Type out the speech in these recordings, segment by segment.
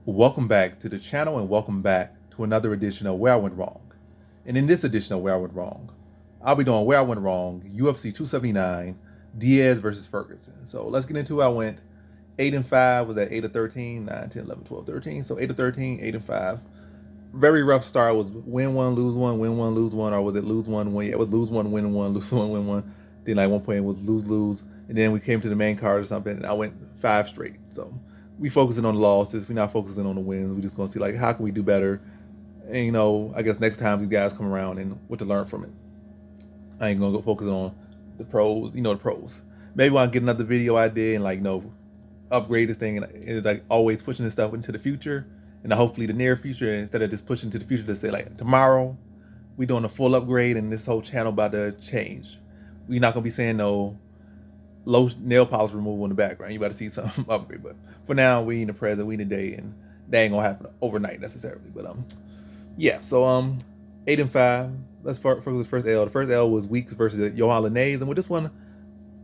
Welcome back to the channel and welcome back to another edition of Where I Went Wrong. And in this edition of Where I Went Wrong, I'll be doing Where I Went Wrong, UFC 279, Diaz versus Ferguson. So let's get into it. I went 8-5, was at 8 of 13, 9, 10, 11, 12, 13. So 8 of 13, 8-5. Very rough start. Was win one, lose one, win one, lose one, or was it lose one, win? Yeah, it was lose one, win one, lose one, win one. Then like one point it was lose, lose. And then we came to the main card or something, and I went 5 straight. So we focusing on the losses. We're not focusing on the wins. We're just gonna see like how can we do better. And I guess next time these guys come around and what to learn from it. I ain't gonna go focus on the pros. The pros. Maybe I'll get another video I did and upgrade this thing, and it's like always pushing this stuff into the future and hopefully the near future, instead of just pushing to the future to say like tomorrow we doing a full upgrade and this whole channel about to change. We're not gonna be saying no low nail polish removal in the background. You about to see some upgrade, but for now we in the present, we in the day, and that ain't gonna happen overnight necessarily. But yeah. So 8-5. Let's focus on the first L. The first L was Weeks versus Johan Linnaeus, and with this one,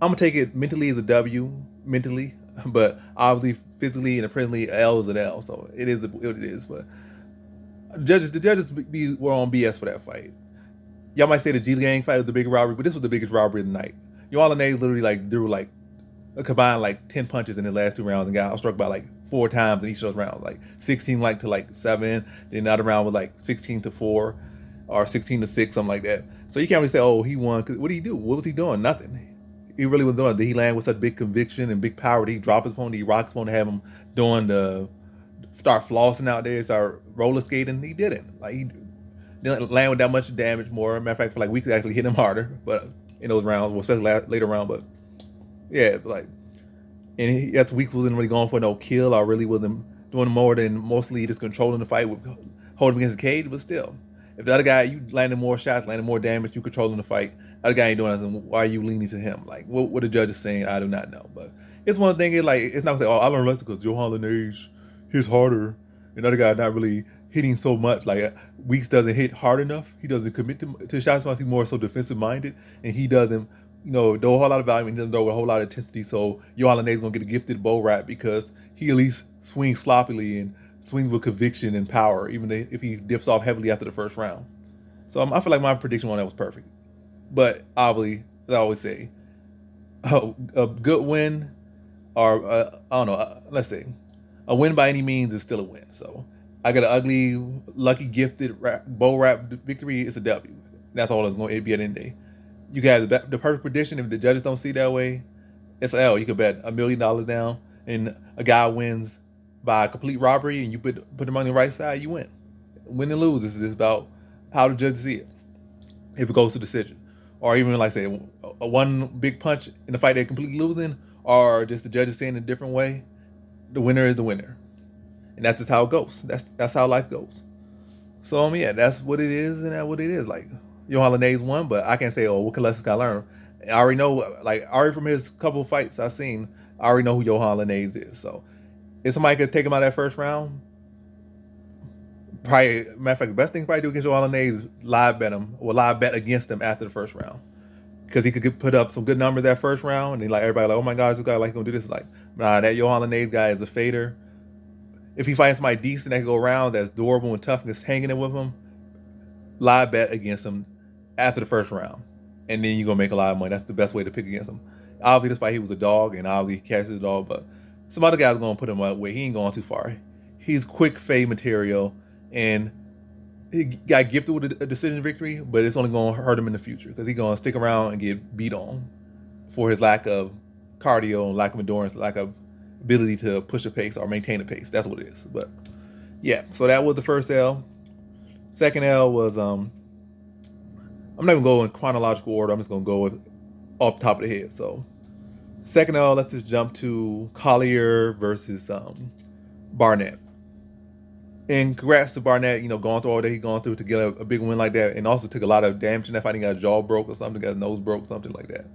I'm gonna take it mentally as a W, mentally, but obviously physically and presently L is an L, so it is what it is. But the judges were on BS for that fight. Y'all might say the G Gang fight was the big robbery, but this was the biggest robbery of the night. Johan Linnaeus literally threw a combined 10 punches in the last 2 rounds and got outstruck by 4 times in each of those rounds, 16 to 7. Then another round was 16-4 or 16-6, something like that. So you can't really say, oh, he won. Cause what did he do? What was he doing? Nothing. He really was doing. Did he land with such big conviction and big power? Did he drop his opponent? Did he rock his opponent, have him doing start flossing out there, start roller skating? He didn't. He didn't land with that much damage more. Matter of fact, for Weeks actually hit him harder, but in those rounds, well, especially later round. But yeah, and that's Weeks wasn't really going for no kill, or really wasn't doing more than mostly just controlling the fight with holding against the cage. But still, if the other guy, you landed more shots, landed more damage, you controlling the fight, the other guy ain't doing nothing. Why are you leaning to him? What the judge is saying, I do not know. But it's one thing. It's not gonna say, oh, I learned less because Johan Linnaeus hits harder, and the other guy not really hitting so much. Weeks doesn't hit hard enough. He doesn't commit to shots. He's more so defensive minded, and he doesn't throw a whole lot of volume and doesn't throw a whole lot of intensity. So Johan Linnaeus gonna get a gifted bow wrap because he at least swings sloppily and swings with conviction and power, even if he dips off heavily after the first round. So I feel like my prediction on that was perfect. But obviously, as I always say, a good win, or I don't know, let's say, a win by any means is still a win. So I got an ugly, lucky, gifted bow wrap victory. It's a W. That's all it's going to be at the end of the day. You got the perfect prediction. If the judges don't see that way, it's an L. You could bet $1 million down, and a guy wins by a complete robbery, and you put the money on the right side, you win. Win and lose. This is about how the judges see it. If it goes to decision, or even say a one big punch in the fight they're completely losing, or just the judges saying it a different way, the winner is the winner, and that's just how it goes. That's how life goes. So yeah, that's what it is, and that's what it is. Johan Linnaeus won, but I can't say, oh, what lessons can I learn? I already know, already from his couple of fights I've seen, I already know who Johan Linnaeus is. So if somebody could take him out of that first round, probably, matter of fact, the best thing probably do against Johan Linnaeus is live bet him, or live bet against him after the first round, because he could put up some good numbers that first round, and everybody oh my God, this guy gonna do this. Nah, that Johan Linnaeus guy is a fader. If he finds somebody decent that can go around, that's durable and tough, and just hanging in with him, live bet against him after the first round, and then you're gonna make a lot of money. That's the best way to pick against him. Obviously, this fight he was a dog, and obviously he catches the dog, but some other guys are gonna put him up where he ain't going too far. He's quick fade material, and he got gifted with a decision victory, but it's only gonna hurt him in the future because he's gonna stick around and get beat on for his lack of cardio, lack of endurance, lack of ability to push a pace or maintain a pace. That's what it is. But yeah, so that was the first L. Second L was I'm not gonna go in chronological order. I'm just gonna go off the top of the head. So second L, let's just jump to Collier versus Barnett. And congrats to Barnett, going through all that he's gone through to get a big win like that, and also took a lot of damage in that fight. He got his jaw broke or something, got his nose broke, something like that.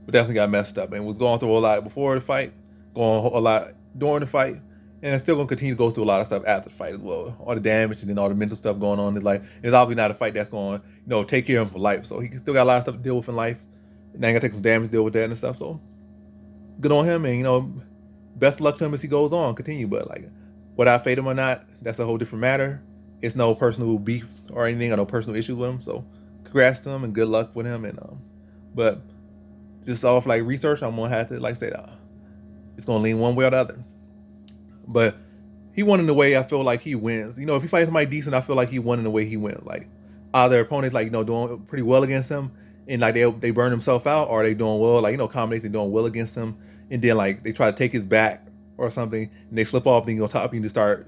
But definitely got messed up and was going through a lot before the fight, going a lot during the fight, and it's still gonna continue to go through a lot of stuff after the fight as well. All the damage and then all the mental stuff going on. It's obviously not a fight that's going to take care of him for life. So he still got a lot of stuff to deal with in life. Now he gotta take some damage to deal with that and stuff. So good on him, and best luck to him as he goes on, continue. But Whether I fade him or not, that's a whole different matter. It's no personal beef or anything, or no personal issues with him. So, congrats to him and good luck with him. And but just off like research, I'm gonna have to like say that it's gonna lean one way or the other. But he won in the way I feel like he wins. You know, if he fights somebody decent, I feel like he won in the way he wins. Like either opponents like doing pretty well against him and like they burn himself out, or they doing well like combination doing well against him, and then like they try to take his back or something and they slip off and you on top of you to start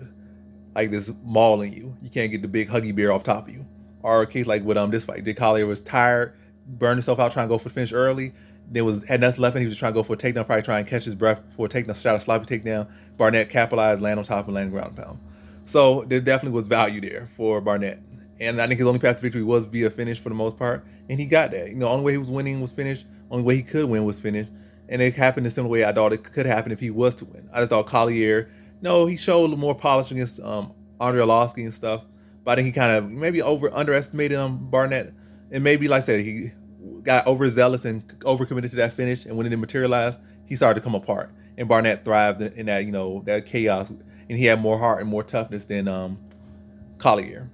like this mauling you. You can't get the big huggy bear off top of you. Or a case like with this fight, Dick Collier was tired, burned himself out trying to go for the finish early. There was had nothing left and he was trying to go for a takedown, probably trying to catch his breath before taking a shot, a sloppy takedown. Barnett capitalized, land on top and land ground and pound. So there definitely was value there for Barnett. And I think his only path to victory was via finish for the most part. And he got that. The only way he was winning was finish. Only way he could win was finish. And it happened the similar way I thought it could happen if he was to win. I just thought Collier, no, he showed a little more polish against Andre Arlovski and stuff. But I think he kind of maybe underestimated Barnett. And maybe, like I said, he got overzealous and overcommitted to that finish. And when it didn't materialize, he started to come apart. And Barnett thrived in that, that chaos. And he had more heart and more toughness than Collier.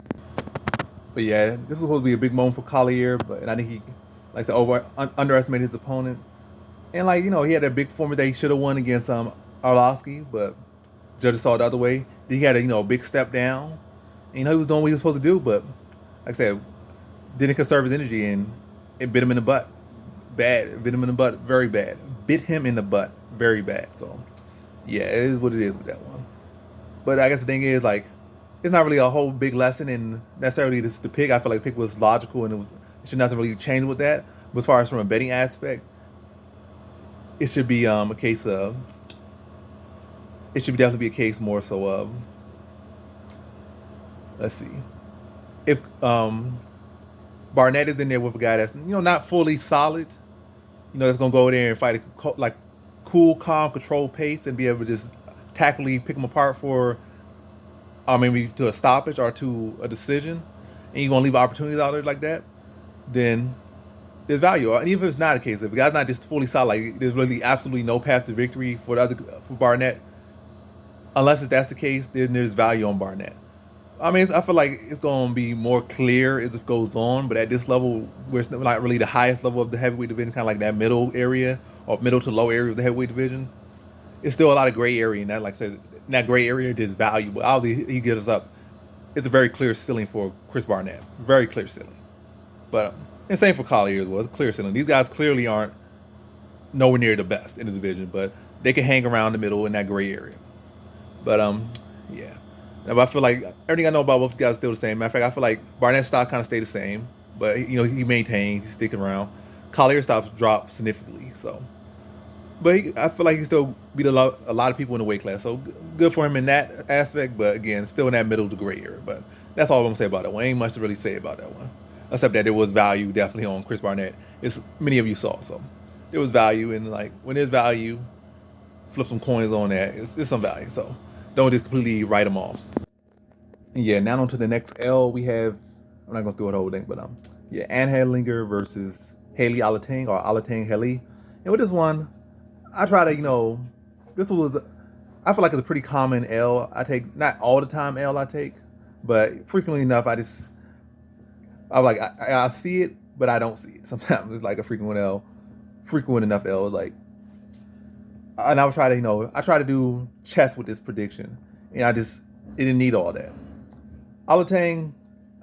But yeah, this was supposed to be a big moment for Collier. But I think he, like I said, underestimated his opponent. And like, he had a big performance that he should have won against Arlovski, but judges saw it the other way. Then he had a big step down. And, he was doing what he was supposed to do, but like I said, didn't conserve his energy and it bit him in the butt. Bad. Bit him in the butt very bad. Bit him in the butt very bad. So yeah, it is what it is with that one. But I guess the thing is, like, it's not really a whole big lesson in necessarily the pick. I feel like the pick was logical and it should nothing really change with that. But as far as from a betting aspect, it should be a case of. It should definitely be a case more so of. Let's see, if Barnett is in there with a guy that's not fully solid, that's gonna go in there and fight like cool, calm, controlled pace and be able to just tactically pick them apart for, maybe to a stoppage or to a decision, and you're gonna leave opportunities out there like that, then there's value. And even if it's not the case, if the guy's not just fully solid, like there's really absolutely no path to victory for Barnett, unless if that's the case, then there's value on Barnett. I feel like it's going to be more clear as it goes on, but at this level, where it's not really the highest level of the heavyweight division, kind of like that middle area or middle to low area of the heavyweight division, it's still a lot of gray area. And that, like I said, in that gray area, there's value. But obviously, he gives us up. It's a very clear ceiling for Chris Barnett. Very clear ceiling. But, and same for Collier as well. It's a clear ceiling. These guys clearly aren't nowhere near the best in the division, but they can hang around the middle in that gray area. But, yeah. Now, I feel like everything I know about both guys is still the same. Matter of fact, I feel like Barnett's stock kind of stayed the same, but he maintained, he's sticking around. Collier's stock dropped significantly, so. But I feel like he still beat a lot of people in the weight class, so good for him in that aspect. But again, still in that middle to gray area. But that's all I'm gonna say about that one. Ain't much to really say about that one, except that there was value definitely on Chris Barnett. As many of you saw, so there was value, and like when there's value, flip some coins on that. It's some value, so. Don't just completely write them off. And yeah, now on to the next L. We have, I'm not going to do it the whole thing, but yeah, Ann Hedlinger versus Haley Alating, or Alating Haley. And with this one, I try to, this was, I feel like it's a pretty common L I take. Not all the time L I take, but frequently enough, I'm like, I see it, but I don't see it. Sometimes it's like a frequent enough L. Like, and I would try to, I try to do chess with this prediction, and it didn't need all that. Alatang,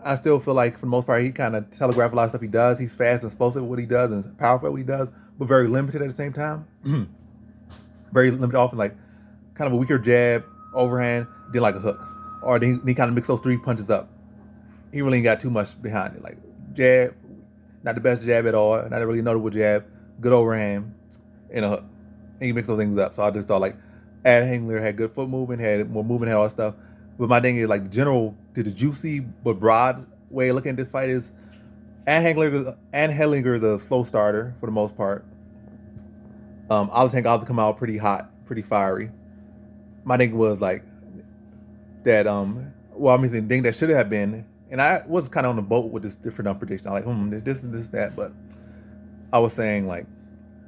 I still feel like for the most part, he kind of telegraphs a lot of stuff he does. He's fast and explosive at what he does and powerful at what he does, but very limited at the same time. Very limited, often like kind of a weaker jab, overhand, then like a hook. Or then he kind of mix those three punches up. He really ain't got too much behind it. Like jab, not the best jab at all, not a really notable jab, good overhand, and a hook. And he mixed those things up. So I just thought like Ann Hedlinger had good foot movement, had more movement, had all that stuff. But my thing is like the juicy but broad way of looking at this fight is Ann Hedlinger is a slow starter for the most part. Alatank also come out pretty hot, pretty fiery. My thing was like that. The thing that should have been, and I was kind of on the boat with this different prediction. I was like, this, that, but I was saying like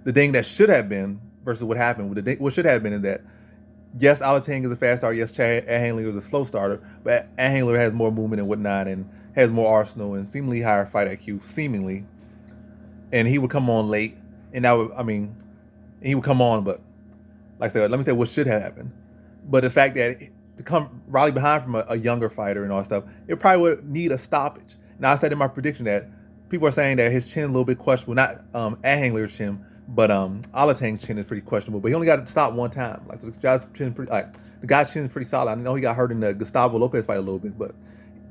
the thing that should have been versus what happened. What should have been is that Yes, Alatang is a fast starter. Yes, Chad Handler is a slow starter, but Handler has more movement and whatnot, and has more arsenal and seemingly higher fight IQ, seemingly. And he would come on late, and that would, I mean, he would come on, but like I said, let me say what should have happened. But the fact that to come rally behind from a younger fighter and all that stuff, it probably would need a stoppage. Now I said in my prediction that people are saying that his chin a little bit questionable, not Handler's chin, but Alatang's chin is pretty questionable. But he only got to stop one time. Like so the guy's chin pretty, like the guy's chin is pretty solid. I know he got hurt in the Gustavo Lopez fight a little bit, but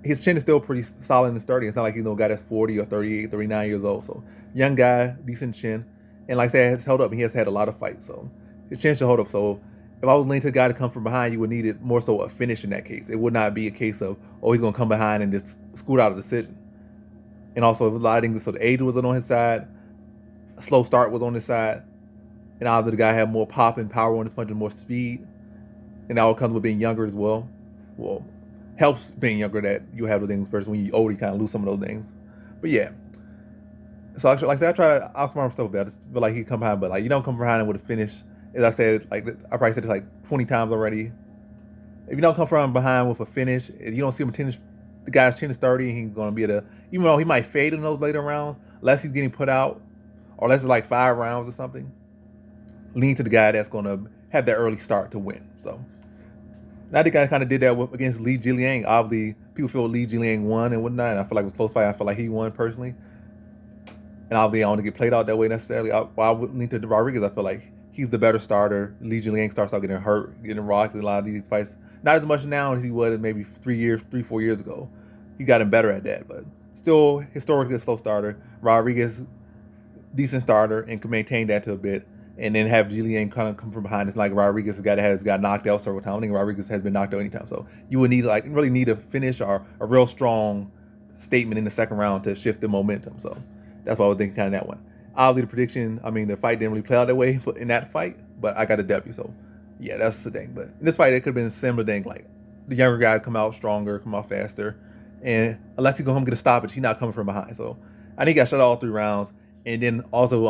his chin is still pretty solid and sturdy. It's not like he's no guy that's 40 or 38, 39 years old. So young guy, decent chin, and like I said, has held up. And he has had a lot of fights, so his chin should hold up. So if I was leaning to the guy to come from behind, you would need it more so a finish in that case. It would not be a case of, oh, he's going to come behind and just scoot out a decision. And also, a lot of things, so the age was on his side, a slow start was on his side, and obviously the guy had more pop and power on his punch and more speed. And that all comes with being younger as well. Well, helps being younger that you have those things versus when you're older, you kind of lose some of those things. But yeah. So actually, like I said, I try to outsmart myself better. I just feel like he come behind, but like you don't come behind him with a finish. As I said, like I probably said this like 20 times already. If you don't come from behind with a finish, if you don't see him finish, the guy's chin is 30, and he's going to be even though he might fade in those later rounds, unless he's getting put out, or unless it's like 5 rounds or something, lean to the guy that's going to have that early start to win. So, I think I kind of did that against Li Jiliang. Obviously, people feel Li Jiliang won and whatnot, and I feel like it was a close fight. I feel like he won personally. And obviously, I don't want to get played out that way necessarily. I would lean to Rodriguez. I feel like he's the better starter. Li Jiliang starts out getting hurt, getting rocked in a lot of these fights. Not as much now as he was maybe 4 years ago. He gotten better at that, but still historically a slow starter. Rodriguez, decent starter, and can maintain that to a bit. And then have Jiliang kind of come from behind. It's like Rodriguez is a guy that has got knocked out several times. I don't think Rodriguez has been knocked out anytime. So you would need really need a finish or a real strong statement in the second round to shift the momentum. So that's why I was thinking kind of that one. Obviously, the prediction, the fight didn't really play out that way in that fight, but I got a W. So yeah, that's the thing. But in this fight, it could have been a similar thing. Like the younger guy come out stronger, come out faster, and unless he's gonna get a stoppage, he's not coming from behind. So I think he got shut all 3 rounds. And then also,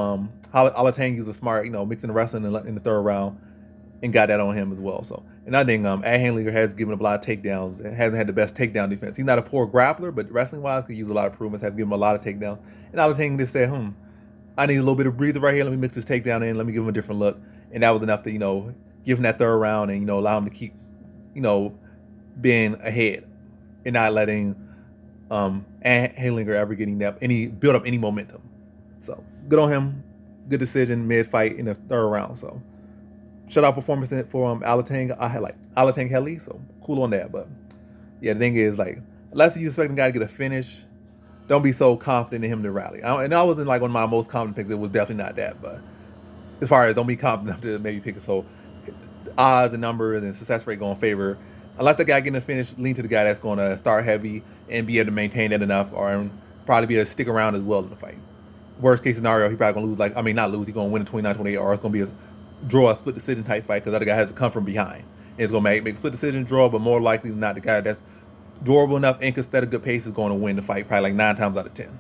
Alatang is a smart, mixing the wrestling in the 3rd round, and got that on him as well. So, and I think Handler has given up a lot of takedowns and hasn't had the best takedown defense. He's not a poor grappler, but wrestling wise, could use a lot of improvements. Have given him a lot of takedowns. And Alatang just said, I need a little bit of breather right here. Let me mix this takedown in. Let me give him a different look. And that was enough to, give him that 3rd round and, allow him to keep, being ahead and not letting Handlinger ever getting build up any momentum. So good on him. Good decision mid fight in the 3rd round. So shutout performance for Alatang. I had like Alatang Heli, so cool on that. But yeah, the thing is like unless you expect the guy to get a finish, don't be so confident in him to rally. And I wasn't like one of my most confident picks. It was definitely not that. But as far as don't be confident enough to maybe pick it. So odds and numbers and success rate going favor. Unless the guy getting a finish, lean to the guy that's going to start heavy and be able to maintain that enough, or probably be able to stick around as well in the fight. Worst case scenario, he probably going to lose. Not lose. He's going to win a 29-28, or it's going to be a draw, a split decision type fight because the other guy has to come from behind. And it's going to make a split decision draw, but more likely than not, the guy that's durable enough and can set a good pace is going to win the fight probably like 9 times out of 10.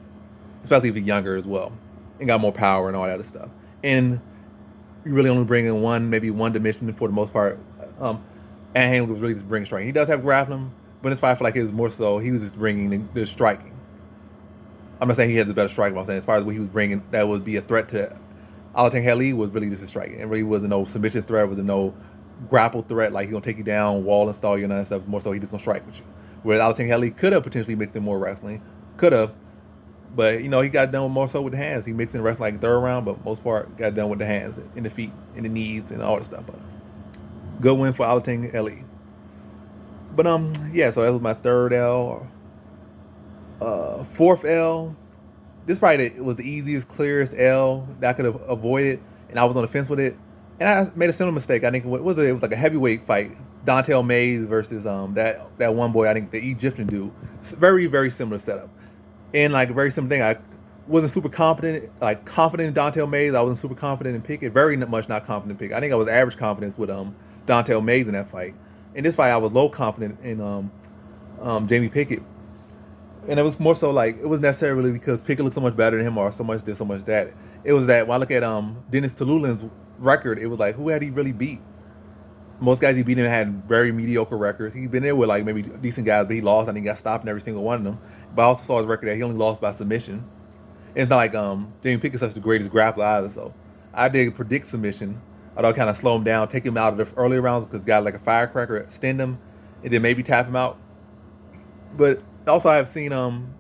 Especially if he's younger as well and got more power and all that other stuff. And you really only bring in maybe one dimension for the most part. And Handler was really just bringing striking. He does have grappling, but in this fight I feel like it was more so he was just bringing the striking. I'm not saying he has a better strike, but I'm saying as far as what he was bringing, that would be a threat to Alatang Heli was really just a striking. It really wasn't no submission threat, wasn't no grapple threat, like he's going to take you down, wall install you, and all that stuff. It's more so he's just going to strike with you. Whereas Alatang Heli could have potentially mixed in more wrestling. Could have. But, he got done more so with the hands. He mixed in wrestling like 3rd round, but most part got done with the hands and the feet and the knees and all that stuff. But good win for Alatang Heli. But, yeah, so that was my 3rd L. 4th L. This probably was the easiest, clearest L that I could have avoided, and I was on the fence with it. And I made a similar mistake. I think it was like a heavyweight fight, Dontel Mays versus that one boy. I think the Egyptian dude. Very, very similar setup, and like a very similar thing. I wasn't super confident in Dontel Mays. I wasn't super confident in Pickett. Very much not confident in Pickett. I think I was average confidence with Dontel Mays in that fight. In this fight, I was low confident in Jamie Pickett. And it was more so like, it wasn't necessarily because Pickett looked so much better than him or so much this, so much that. It was that when I look at Dennis Talulin's record, it was like, who had he really beat? Most guys he beat him had very mediocre records. He's been there with like maybe decent guys, but he lost and he got stopped in every single one of them. But I also saw his record that he only lost by submission. And it's not like Jamie Pickett's such the greatest grappler either. So I did predict submission. Although kind of slow him down, take him out of the early rounds because guy like a firecracker, extend him, and then maybe tap him out. But also I've seen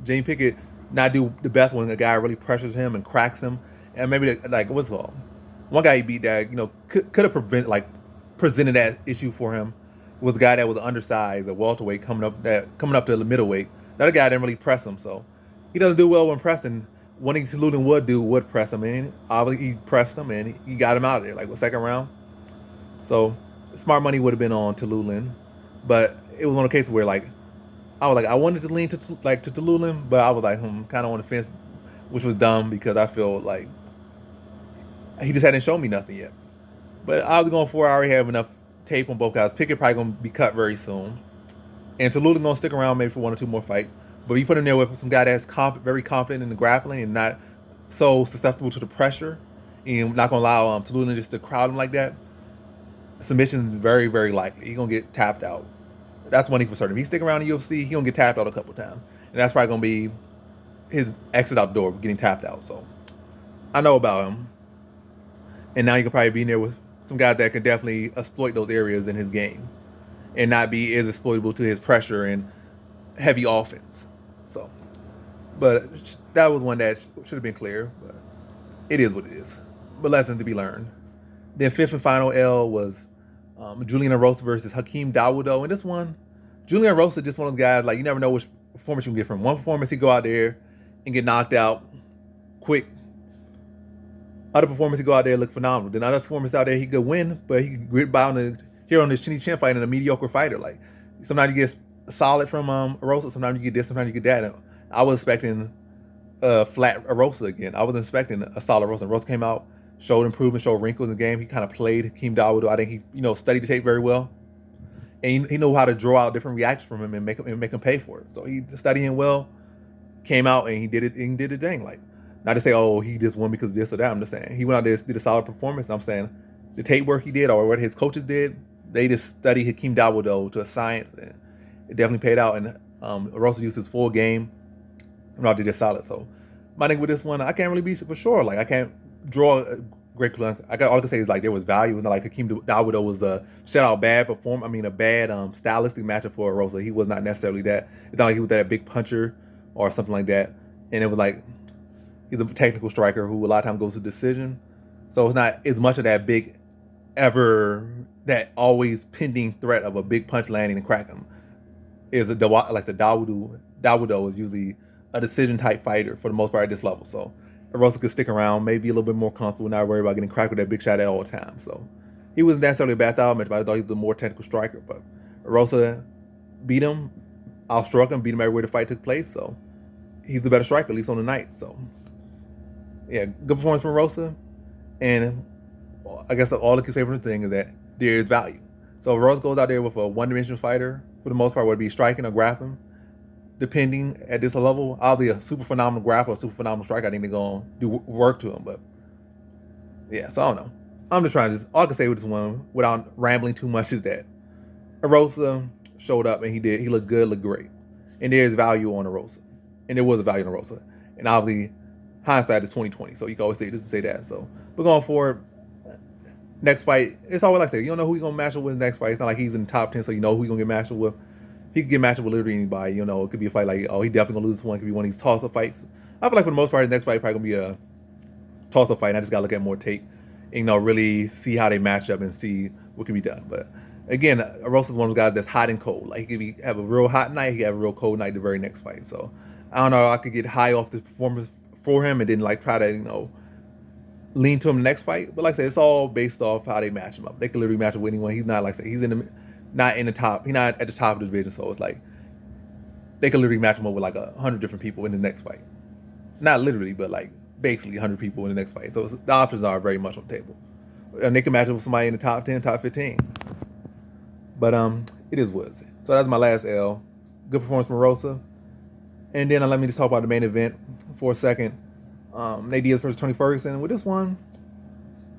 Jamie Pickett not do the best when a guy really pressures him and cracks him. And maybe like what's all one guy he beat that could have presented that issue for him was a guy that was undersized, a welterweight coming up to the middleweight. The other guy didn't really press him, so he doesn't do well when pressing. One thing Tululin would press him, and obviously he pressed him and he got him out of there like the second round. So smart money would have been on Tululin, but it was one of the cases where like I wanted to lean to Tululin, but I was like kind of on the fence, which was dumb because I feel like he just hadn't shown me nothing yet. But I was going for I already have enough tape on both guys. Pickett probably gonna be cut very soon, and Tallulah gonna stick around maybe for one or two more fights. But you put him there with some guy that's very confident in the grappling and not so susceptible to the pressure, and not gonna allow Tallulah just to crowd him like that. Submission is very, very likely. He's gonna get tapped out. That's one thing for certain. If he stick around the UFC, he gonna get tapped out a couple times, and that's probably gonna be his exit out the door, getting tapped out. So I know about him, and now you can probably be in there with some guys that can definitely exploit those areas in his game, and not be as exploitable to his pressure and heavy offense. So, but that was one that should have been clear. But it is what it is. But lessons to be learned. Then fifth and final L was Julian Erosa versus Hakeem Dawood. And this one, Julian Erosa just one of those guys, like you never know which performance you can get from. One performance he go out there and get knocked out quick. Other performance he go out there and look phenomenal. Then other performance out there he could win, but he could grit by on this chinny chin fight in a mediocre fighter. Like sometimes you get solid from Erosa, sometimes you get this, sometimes you get that. And I was expecting a flat Erosa again. I wasn't expecting a solid Erosa. Erosa came out, showed improvement, showed wrinkles in the game. He kind of played Hakeem Dawood. I think he studied the tape very well, and he knew how to draw out different reactions from him and make him pay for it. So he studied him well, came out and he did it. And he did the thing. Like not to say he just won because of this or that. I'm just saying he went out there did a solid performance. And I'm saying the tape work he did or what his coaches did, they just studied Hakeem Dawood to a science, and it definitely paid out. And Erosa used his full game and all did it solid. So my thing with this one, I can't really be for sure. Like I can't draw a great conclusion. All I can say is like there was value. It's not like Hakeem Dawood was a shutout bad a bad stylistic matchup for Erosa. He was not necessarily that. It's not like he was that big puncher or something like that. And it was like he's a technical striker who a lot of times goes to decision. So it's not as much of that big that always pending threat of a big punch landing and cracking him. Is like the Dawood is usually a decision type fighter for the most part at this level. So Erosa could stick around, maybe a little bit more comfortable, not worry about getting cracked with that big shot at all times. So he wasn't necessarily a bad style match, but I thought he was a more technical striker. But Erosa beat him, outstruck him, beat him everywhere the fight took place. So he's the better striker, at least on the night. So yeah, good performance from Erosa. And I guess all I can say from the thing is that there is value. So if Erosa goes out there with a one-dimensional fighter, for the most part, whether it be striking or grappling, depending at this level, I'll be a super phenomenal grappler, or super phenomenal striker. I think they're going to do work to him. But yeah, so I don't know. I'm just trying to all I can say with this one without rambling too much is that Erosa showed up and he looked good, looked great. And there's value on Erosa. And there was a value on Erosa. And obviously hindsight is 2020. So you can always say that. So but going forward, next fight, it's always like I say, you don't know who you're gonna match up with next fight. It's not like he's in the top 10, so you know who you're gonna get matched up with. He could get matched up with literally anybody. It could be a fight like, he definitely gonna lose this one. It could be one of these toss-up fights. I feel like for the most part, the next fight probably gonna be a toss-up fight. And I just gotta look at more tape and really see how they match up and see what can be done. But again, Erosa's one of those guys that's hot and cold. Like he could have a real hot night, he could have a real cold night the very next fight. So I don't know. I could get high off this performance for him and then like try to lean to him the next fight. But like I said, it's all based off how they match him up. They can literally match up with anyone. He's not like I said, he's not in the top. He's not at the top of the division. So it's like they can literally match him up with like 100 different people in the next fight. Not literally, but like basically 100 people in the next fight. So the options are very much on the table. And they can match up with somebody in the top 10, top 15. But it is what it is. So that's my last L. Good performance from Erosa. And then let me just talk about the main event for a second. Nate Diaz versus Tony Ferguson. With this one,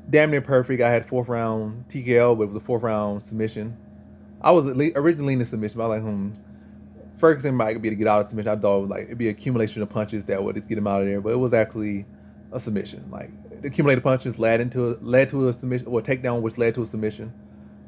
damn near perfect. I had fourth round TKO, but it was a fourth round submission. I was originally leaning submission, but I was like, Ferguson might be able to get out of submission. I thought it was like it'd be accumulation of punches that would just get him out of there, but it was actually a submission. Like the accumulated punches led to a submission or a takedown, which led to a submission.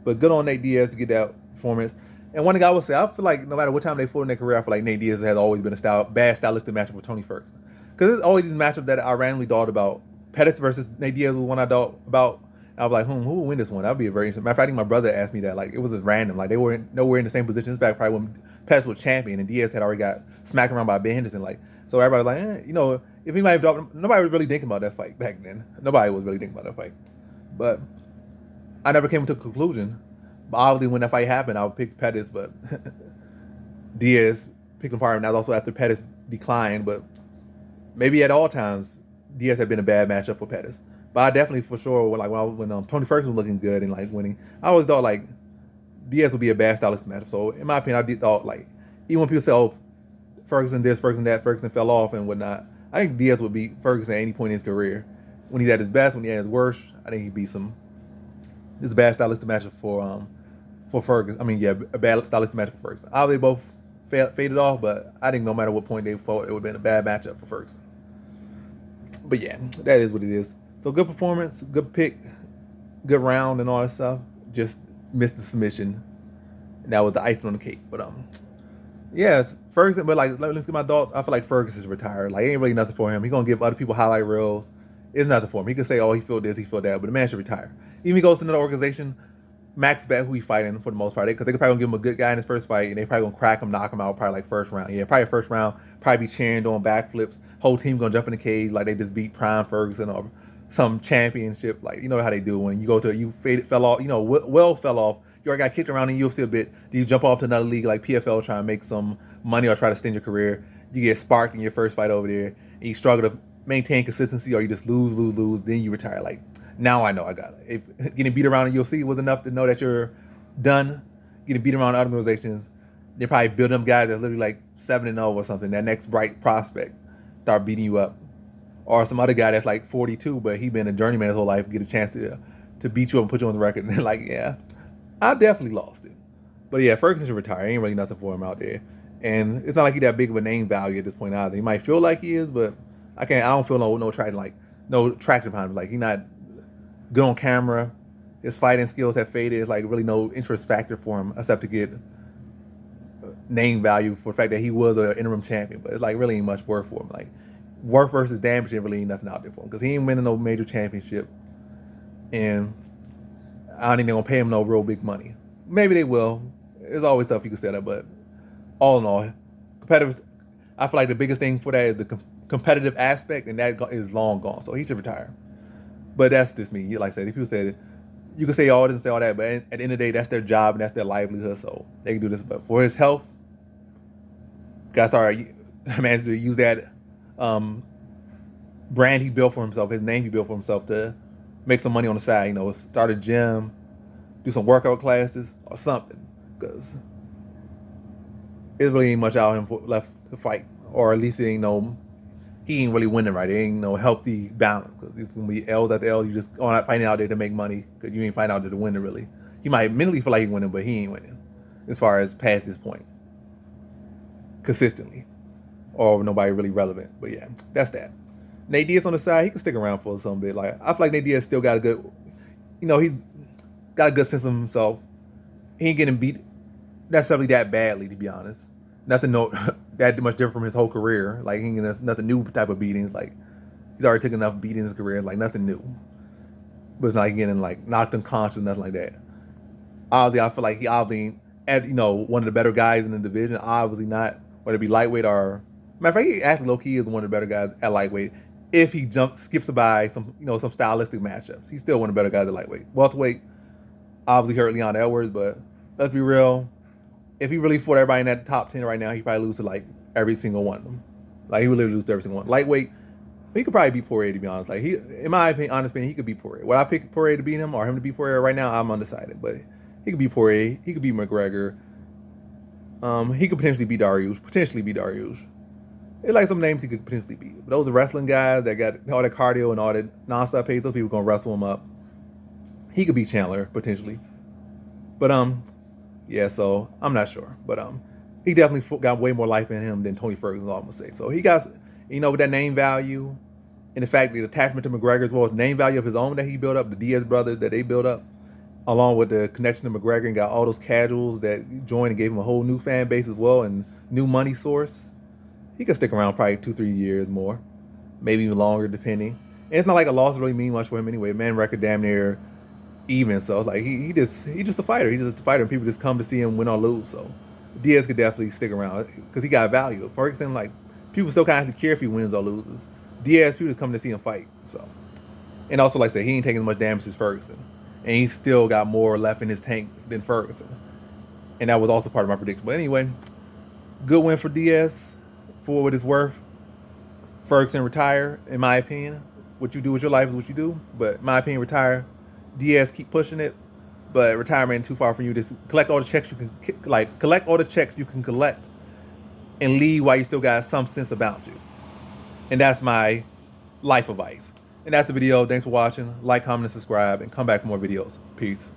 But good on Nate Diaz to get that performance. And one thing I would say, I feel like no matter what time they fought in their career, I feel like Nate Diaz has always been a bad stylistic matchup with Tony Ferguson. Because there's always these matchups that I randomly thought about. Pettis versus Nate Diaz was one I thought about. I was like, who will win this one? That'd be a very interesting. Matter of fact, I think my brother asked me that. Like, it was just random. Like, they were nowhere in the same positions back probably when Pettis was champion and Diaz had already got smacked around by Ben Henderson. Like, so everybody was like, if he might have dropped, nobody was really thinking about that fight back then. Nobody was really thinking about that fight. But I never came to a conclusion. But obviously, when that fight happened, I would pick Pettis, but Diaz picked him apart. And that was also after Pettis declined. But maybe at all times, Diaz had been a bad matchup for Pettis. But I definitely, for sure, when Tony Ferguson was looking good and like winning, I always thought like Diaz would be a bad stylistic matchup. So in my opinion, I thought like even when people say, "Oh, Ferguson this, Ferguson that, Ferguson fell off and whatnot," I think Diaz would beat Ferguson at any point in his career. When he's at his best, when he's at his worst, I think he'd beat some. It's a bad stylistic matchup for Ferguson. I mean, yeah, a bad stylistic matchup for Ferguson. Obviously, both faded off, but I think no matter what point they fought, it would have been a bad matchup for Ferguson. But yeah, that is what it is. So good performance, good pick, good round, and all that stuff. Just missed the submission. And that was the icing on the cake. But yes, Ferguson. But like, let's get my thoughts. I feel like Ferguson's retired. Like, ain't really nothing for him. He's gonna give other people highlight reels. It's nothing for him. He can say, "Oh, he feel this, he feel that," but the man should retire. Even if he goes to another organization, Max bet who he fighting for the most part, because they could probably gonna give him a good guy in his first fight, and they probably gonna crack him, knock him out, probably like first round. Yeah, probably first round. Probably be cheering, doing backflips. Whole team gonna jump in the cage like they just beat Prime Ferguson or some championship. Like, you know how they do when you go to fell off. Fell off. You already got kicked around in UFC a bit. Do you jump off to another league like PFL, try and make some money or try to extend your career? You get sparked in your first fight over there, and you struggle to maintain consistency, or you just lose. Then you retire. Like, now I know I got it. If getting beat around in UFC was enough to know that you're done, getting beat around other organizations, they probably build them guys that's literally like 7-0 or something. That next bright prospect start beating you up, or some other guy that's like 42, but he been a journeyman his whole life, get a chance to beat you up and put you on the record. And they're like, yeah, I definitely lost it. But yeah, Ferguson should retire. Ain't really nothing for him out there, and it's not like he that big of a name value at this point either. He might feel like he is, but I don't feel no traction behind him. Like, he not good on camera. His fighting skills have faded. It's like really no interest factor for him except to get name value for the fact that he was an interim champion. But it's like really ain't much worth for him. Like, worth versus damage really ain't nothing out there for him because he ain't winning no major championship, and I don't even gonna pay him no real big money. Maybe they will. There's always stuff you can set up, but all in all, competitive. I feel like the biggest thing for that is the competitive aspect, and that is long gone. So he should retire. But that's just me. Like I said, if you said it, you can say all this and say all that, but at the end of the day, that's their job and that's their livelihood, so they can do this. But for his health, gotta start managing to use that brand he built for himself, his name he built for himself, to make some money on the side. Start a gym, do some workout classes or something, because it really ain't much out of him left to fight, or at least he ain't really winning right. There ain't no healthy balance, because it's gonna be L's after L. You just not fighting out there to make money, because you ain't fighting out there to win it really. He might mentally feel like he's winning, but he ain't winning as far as past this point consistently, or nobody really relevant. But yeah, that's that. Nate Diaz on the side, he can stick around for some bit. Like, I feel like Nate Diaz still got a good, he's got a good sense of himself. He ain't getting beat necessarily that badly, to be honest. Nothing that much different from his whole career. Like, he ain't getting nothing new type of beatings. Like, he's already taken enough beatings in his career. Like, nothing new. But it's not like getting like knocked unconscious, nothing like that. Obviously, I feel like he obviously one of the better guys in the division. Obviously not, whether it be lightweight or, matter of fact, he actually low key is one of the better guys at lightweight. If he skips by some stylistic matchups, he's still one of the better guys at lightweight. Welterweight, obviously hurt Leon Edwards, but let's be real. If he really fought everybody in that top 10 right now, he probably lose to like every single one of them. Like, he would literally lose to every single one. Lightweight, he could probably beat Poirier, to be honest. Like, in my opinion, honest opinion, he could beat Poirier. Would I pick Poirier to beat him or him to beat Poirier right now? I'm undecided, but he could beat Poirier. He could beat McGregor. He could potentially beat Dariush. It's like some names he could potentially beat. But those are wrestling guys that got all that cardio and all that nonstop pace. Those people gonna wrestle him up. He could be Chandler potentially, but yeah. So I'm not sure, but he definitely got way more life in him than Tony Ferguson. I'm gonna say. So he got, with that name value and the fact the attachment to McGregor as well as the name value of his own that he built up, the Diaz brothers that they built up, along with the connection to McGregor and got all those casuals that joined and gave him a whole new fan base as well and new money source. He could stick around probably 2-3 years more, maybe even longer depending. And it's not like a loss really mean much for him anyway. Man, record damn near even. So it's like he just a fighter. He's just a fighter, and people just come to see him win or lose. So Diaz could definitely stick around because he got value. Ferguson, like people still kind of care if he wins or loses. Diaz, people just come to see him fight. So and also like I said, he ain't taking as much damage as Ferguson, and he still got more left in his tank than Ferguson. And that was also part of my prediction. But anyway, good win for Diaz for what it's worth. Ferguson retire, in my opinion. What you do with your life is what you do. But in my opinion, retire. Diaz keep pushing it, but retirement ain't too far from you. Just collect all the checks you can, collect all the checks you can collect, and leave while you still got some sense about you. And that's my life advice. And that's the video. Thanks for watching. Like, comment, and subscribe, and come back for more videos. Peace.